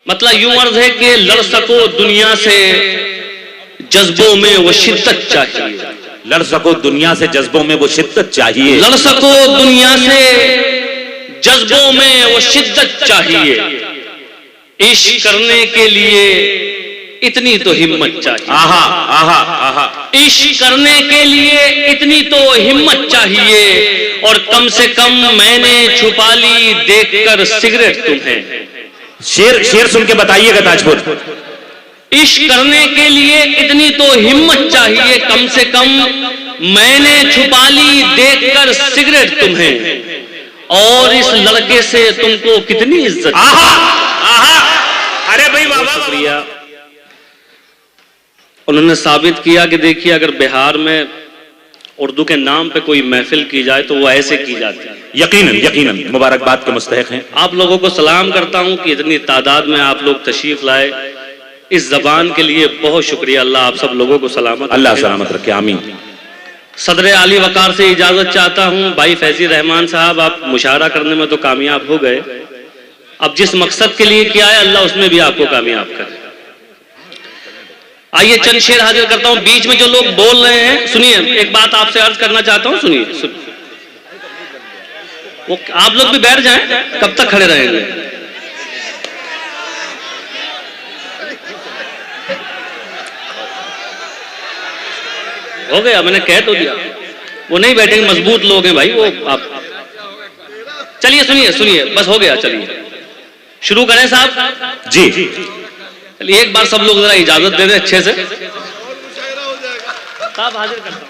मतलब यूं अर्ज है कि लड़ सको दुनिया से जज्बों में वो शिद्दत चाहिए। लड़ सको दुनिया से जज्बों में वो शिद्दत चाहिए। लड़ सको दुनिया से जज्बों में वो शिद्दत चाहिए। इश्क करने के लिए इतनी तो हिम्मत चाहिए। आहा आहा आहा। इश्क करने के लिए इतनी तो हिम्मत चाहिए। और कम से कम मैंने छुपा ली देखकर सिगरेट तुम्हें। शेर सुन के बताइएगा ताजपुर। इश्क करने के लिए इतनी तो हिम्मत चाहिए, कम से कम मैंने छुपा ली देखकर सिगरेट तुम्हें। और इस लड़के से तुमको कितनी इज्जत। आहा आहा। अरे भाई बाबा शुक्रिया। उन्होंने साबित किया कि देखिए अगर बिहार में उर्दू के नाम पे कोई महफिल की जाए तो वो ऐसे की जाती है। यकीनन यकीनन मुबारकबाद के मुस्तहिक हैं। आप लोगों को सलाम करता हूं कि इतनी तादाद में आप लोग तशरीफ लाए। इस जबान के लिए बहुत शुक्रिया। अल्लाह आप सब लोगों को सलामत, अल्लाह सलामत रखे, आमीन। सदर आली वकार से इजाजत चाहता हूं। भाई फैजी रहमान साहब, आप मुशावरा करने में तो कामयाब हो गए, अब जिस मकसद के लिए किया है अल्लाह उसमें भी आपको कामयाब करे। आइए चंद शेर हाजिर करता हूं। बीच में जो लोग बोल रहे हैं सुनिए, एक बात आपसे अर्ज करना चाहता हूं, सुनिए। वो आप लोग भी बैठ जाएं, कब तक खड़े रहेंगे? हो गया, मैंने कह तो दिया। वो नहीं बैठेंगे, मजबूत लोग हैं भाई वो। आप चलिए सुनिए सुनिए, बस हो गया। चलिए शुरू करें साहब जी। चलिए एक बार सब लोग जरा इजाजत दे दें अच्छे से। साहब हाजिर करता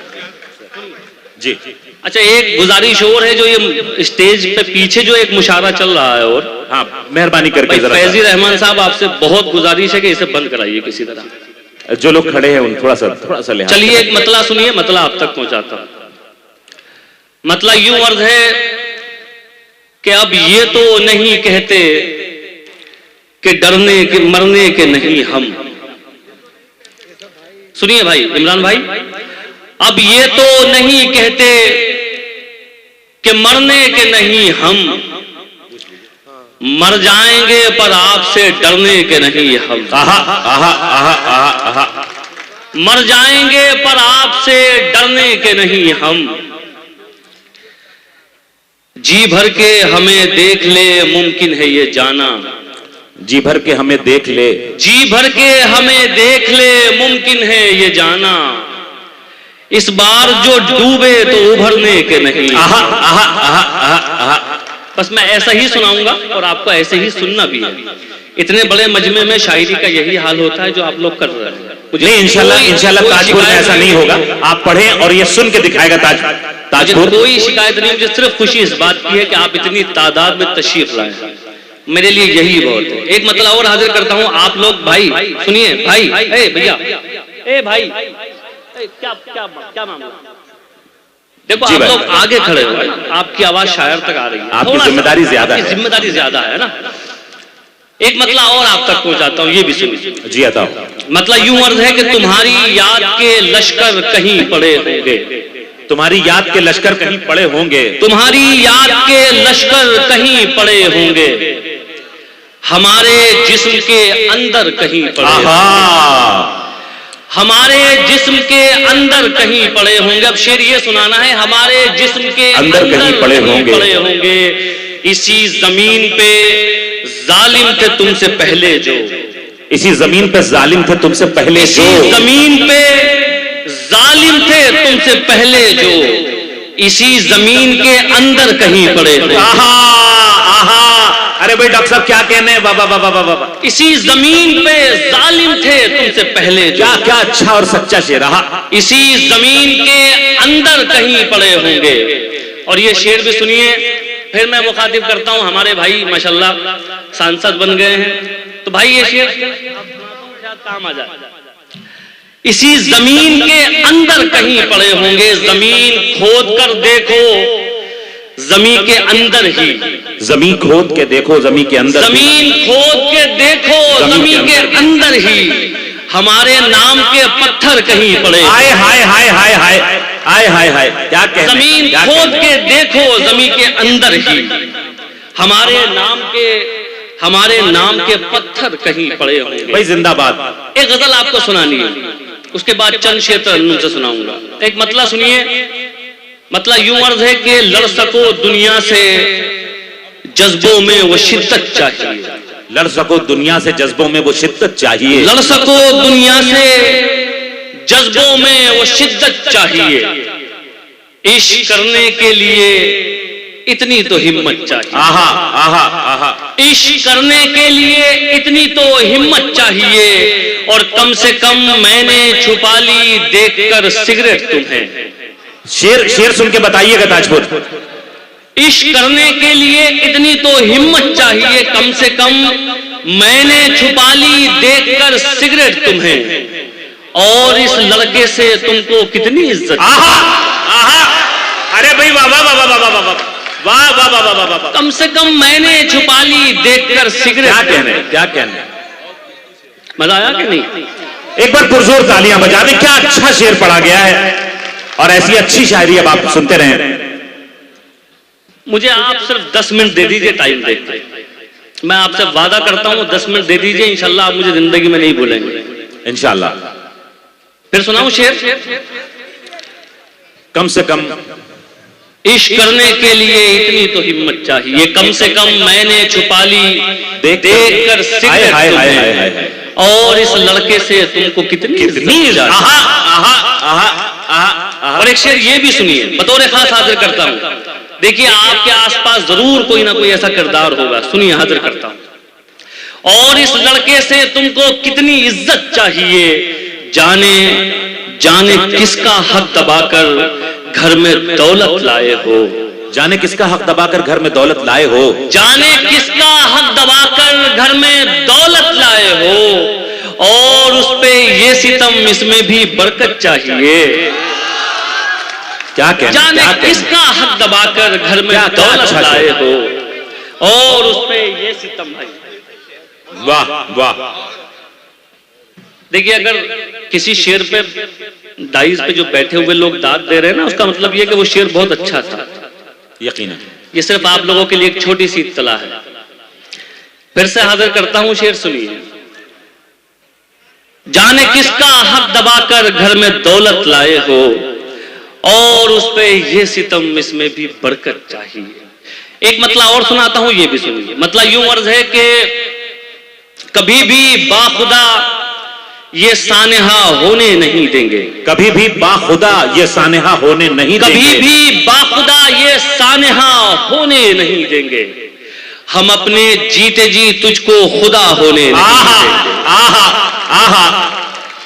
हूं जी। अच्छा, एक गुजारिश और है, जो ये स्टेज पे पीछे जो एक मुशावरा चल रहा है, और हाँ मेहरबानी करके जरा फैजी रहमान साहब आपसे बहुत गुजारिश है कि इसे बंद कराइए किसी तरह। जो लोग खड़े हैं उन थोड़ा सा लिहाज। चलिए एक मतला सुनिए, मतला आप तक पहुंचाता हूं। मतला यूं अर्ज है कि अब ये तो नहीं कहते कि डरने के मरने के नहीं हम। सुनिए भाई इमरान भाई, अब ये तो नहीं कहते कि मरने के नहीं हम, मर जाएंगे पर आपसे डरने के नहीं हम। आहा आहा आहा आहा आहा। मर जाएंगे पर आपसे डरने के नहीं हम। जी भर के हमें देख ले मुमकिन है ये जाना। जी भर के हमें देख ले। जी भर के हमें देख ले मुमकिन है ये जाना। इस बार जो डूबे तो उभरने के नहीं। आहा आहा आहा आहा आहा। बस मैं ऐसा ही सुनाऊंगा और आपको ऐसे ही सुनना भी है। इतने बड़े मजमे में शायरी का यही हाल होता है जो आप लोग कर रहे हैं। नहीं, इंशाल्लाह ताजपुर में ऐसा नहीं होगा। आप पढ़ें और ये सुन के दिखाएगा ताजपुर। कोई शिकायत नहीं, मुझे सिर्फ खुशी इस बात की है कि आप इतनी तादाद में तशरीफ लाए। मेरे लिए यही बहुत है। एक मतलब और हाजिर करता हूं। आप लोग भाई सुनिए, भाई ए भैया, ए भाई क्या क्या क्या मामला? देखो आप लोग आगे खड़े हो, आपकी आवाज शायर तक आ रही है। आपकी जिम्मेदारी ज्यादा है। जिम्मेदारी ज्यादा है ना। एक मतलब और आप तक पहुंचाता हूं, ये भी सुनिए। जी आता। मतलब यूं अर्ज है कि तुम्हारी याद के लश्कर कहीं पड़े होंगे। तुम्हारी याद के लश्कर कहीं पड़े होंगे। तुम्हारी याद के लश्कर कहीं पड़े होंगे। हमारे जिस्म के अंदर कहीं पड़े। हमारे जिस्म के अंदर कहीं पड़े होंगे। अब शेर ये सुनाना है, हमारे जिस्म के अंदर कहीं पड़े होंगे। इसी जमीन पे जालिम थे तुमसे पहले जो। इसी जमीन पे जालिम थे तुमसे पहले जो। जमीन पे जालिम थे तुमसे पहले जो। इसी जमीन के अंदर कहीं पड़े होंगे। आहा आहा। अरे भाई डॉक्टर साहब क्या कहने हैं? बाबा बाबा बाबा। इसी जमीन पे जालिम थे तुमसे पहले जो। क्या अच्छा और सच्चा शेर रहा। इसी जमीन के अंदर कहीं पड़े होंगे। और ये शेर भी सुनिए। फिर मैं मुखातिब करता हूं, हमारे भाई माशाल्लाह सांसद बन गए हैं, तो भाई ये शेर काम आ जाए। इसी जमीन के अंदर कहीं पड़े होंगे। जमीन खोद कर देखो जमीन के अंदर ही। जमीन खोद के देखो जमीन के अंदर। जमीन खोद के देखो जमीन के अंदर ही। हमारे नाम के पत्थर कहीं पड़े। हाय हाय हाय हाय हाय हाय हाय हाय। क्या कहते? जमीन खोद के देखो जमीन के अंदर ही। हमारे नाम के हमारे नाम के पत्थर कहीं पड़े होंगे। भाई जिंदाबाद। एक गजल आपको सुनानी है, उसके बाद चंद शेर तरन्नुम से सुनाऊंगा। एक मतला सुनिए, मतला यूं अर्ज है कि लड़ सको दुनिया से जज्बों में वो शिद्दत चाहिए। लड़ सको दुनिया से जज्बों में वो शिद्दत चाहिए। लड़ सको दुनिया से जज्बों में वो शिद्दत चाहिए। इश्क करने के लिए इतनी तो हिम्मत चाहिए। आहा आहा आहा। इश्क करने के लिए इतनी तो हिम्मत चाहिए, और कम से कम मैंने छुपा ली देखकर सिगरेट तुम्हें। शेर शेर सुन के बताइएगा ताजपुर। इश्क करने के लिए इतनी तो हिम्मत चाहिए, कम से कम मैंने छुपा ली देखकर सिगरेट तुम्हें, और इस लड़के से तुमको कितनी इज्जत। आहा आहा। अरे भाई वाह वाह वाह वाह वाह वाह वाह वाह वाह वाह वाह। कम से कम मैंने छुपा ली देखकर सिगरेट। क्या कहने, क्या कहने। मजा आया कि नहीं? एक बार पुरजोर तालियां बजा दें। क्या अच्छा शेर पढ़ा गया है, और ऐसी अच्छी शायरी अब आप सुनते रहें। मुझे आप सिर्फ 10 मिनट दे दीजिए टाइम देखते। मैं आपसे वादा करता हूं 10 मिनट दे दीजिए, इंशाल्लाह आप मुझे जिंदगी में नहीं भूलेंगे इंशाल्लाह। फिर सुनाऊं शेर? कम से कम इश्क करने के लिए इतनी तो हिम्मत चाहिए, कम से कम मैंने छुपा ली देखकर सिगरेट तुम्हें, और इस लड़के से तुमको कितनी इज्जत चाहिए। और एक शेर ये भी सुनिए, बतौर खास हाजिर करता हूं। देखिए आपके आसपास जरूर कोई ना कोई ऐसा किरदार होगा, सुनिए हाजिर करता हूं। और इस लड़के से तुमको कितनी इज्जत चाहिए, जाने जाने किसका हक दबाकर घर में दौलत लाए हो। जाने किसका हक दबाकर घर में दौलत लाए हो। जाने किसका हक दबाकर घर में दौलत लाए हो, और उस पे ये सितम इसमें भी बरकत चाहिए। क्या कहना, जाने क्या किसका हक दबाकर घर में दौलत लाए हो, और उस पे ये सितम भाई। वाह वाह। देखिए अगर किसी शेर पे दाइज पे जो बैठे हुए लोग दाद दे रहे हैं ना, उसका मतलब ये कि वो शेर बहुत अच्छा था। यकीनन ये सिर्फ आप लोगों के लिए एक छोटी सी इत्तला है। फिर से हाजिर करता हूं, शेर सुनिए। जाने किसका हक दबाकर घर में दौलत लाए हो, और उस पे ये सितम इसमें भी बरकत चाहिए। एक मतला और सुनाता हूं, ये भी सुनिए। मतला यूं अर्ज है कि कभी भी बाखुदा ये सानेहा होने नहीं देंगे। कभी भी बाखुदा ये सानेहा होने नहीं देंगे। कभी भी बाखुदा ये सानेहा होने नहीं देंगे। हम अपने जीते जी तुझको खुदा होने नहीं देंगे। आहा आहा।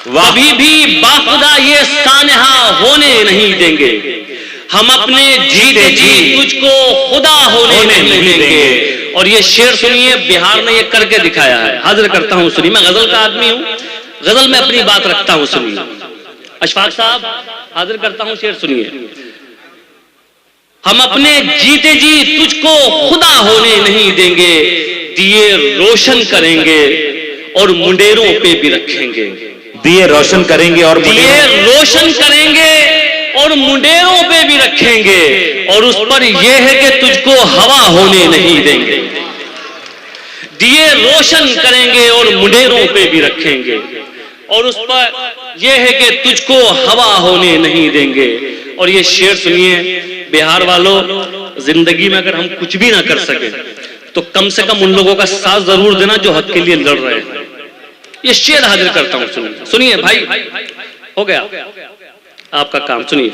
कभी भी बाखुदा ये सानेहा होने नहीं देंगे। हम अपने जीते जी तुझको खुदा होने नहीं देंगे। और ये शेर सुनिए, बिहार ने ये करके दिखाया है। हाजिर करता हूं, सुनिए। मैं गजल का आदमी हूं, गजल में अपनी बात रखता हूं, सुनिए। अशफाक साहब हाजिर करता हूं, शेर सुनिए। हम अपने जीते जी तुझको खुदा होने नहीं देंगे, दिए रोशन करेंगे और मुंडेरों पे भी रखेंगे। दिए रोशन करेंगे और दिए रोशन करेंगे और मुंडेरों पे भी रखेंगे, और उस पर यह है कि तुझको हवा होने नहीं देंगे। दिए रोशन करेंगे और मुंडेरों पे भी रखेंगे, और उस पर यह है कि तुझको हवा होने नहीं देंगे। और ये शेर सुनिए, बिहार वालों, जिंदगी में अगर हम कुछ भी ना कर सके तो कम से कम उन लोगों का साथ जरूर देना जो हक के लिए लड़ रहे हैं। ये शेर हाजिर करता हूं, सुनिए। सुनिए भाई, हो गया आपका काम, सुनिए।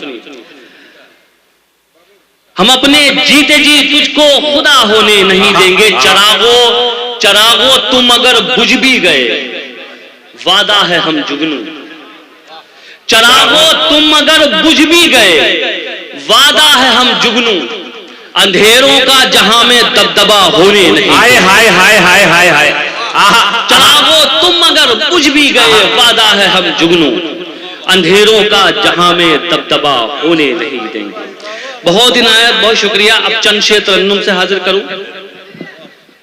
हम अपने जीते जी तुझको खुदा होने नहीं देंगे। चरागो चरागो तुम अगर बुझ भी गए, वादा है हम जुगनू। चरागो तुम अगर बुझ भी गए, वादा है हम जुगनू। अंधेरों का जहां में दबदबा होने नहीं। हाय हाय हाय हाय हाय हाय। चरागो तुम अगर बुझ भी गए, वादा है हम जुगनू। अंधेरों का जहां में दबदबा होने नहीं देंगे। बहुत इनायत, बहुत शुक्रिया। अब चंद शेर तरन्नुम से हाजिर करूं।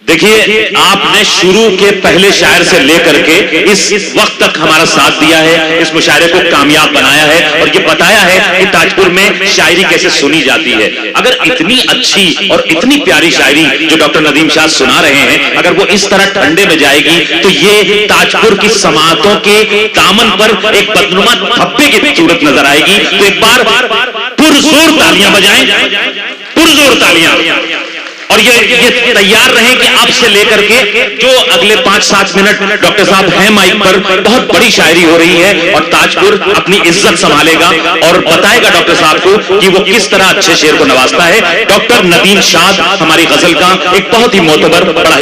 देखिए, आपने शुरू के पहले शायर से लेकर के इस वक्त तक हमारा साथ दिया है, इस मुशायरे को कामयाब बनाया है और ये बताया है कि ताजपुर में शायरी कैसे सुनी जाती है। अगर इतनी अच्छी और इतनी प्यारी शायरी जो डॉक्टर नदीम शाह सुना रहे हैं, अगर वो इस तरह ठंडे में जाएगी तो ये ताजपुर की समातों के दामन पर एक बदनुमा धब्बे की सूरत नजर आएगी। तो एक बार पुरजोर तालियां बजाएं, पुरजोर तालियां। और ये तैयार रहें कि अब से लेकर के जो अगले 5-7 मिनट डॉक्टर साहब हैं माइक पर, बहुत बड़ी शायरी हो रही है और ताजपुर अपनी इज्जत संभालेगा और बताएगा डॉक्टर साहब को कि वो किस तरह अच्छे शेर को नवाजता है। डॉक्टर नदीम शाह हमारी गजल का एक बहुत ही मोतबर बड़ा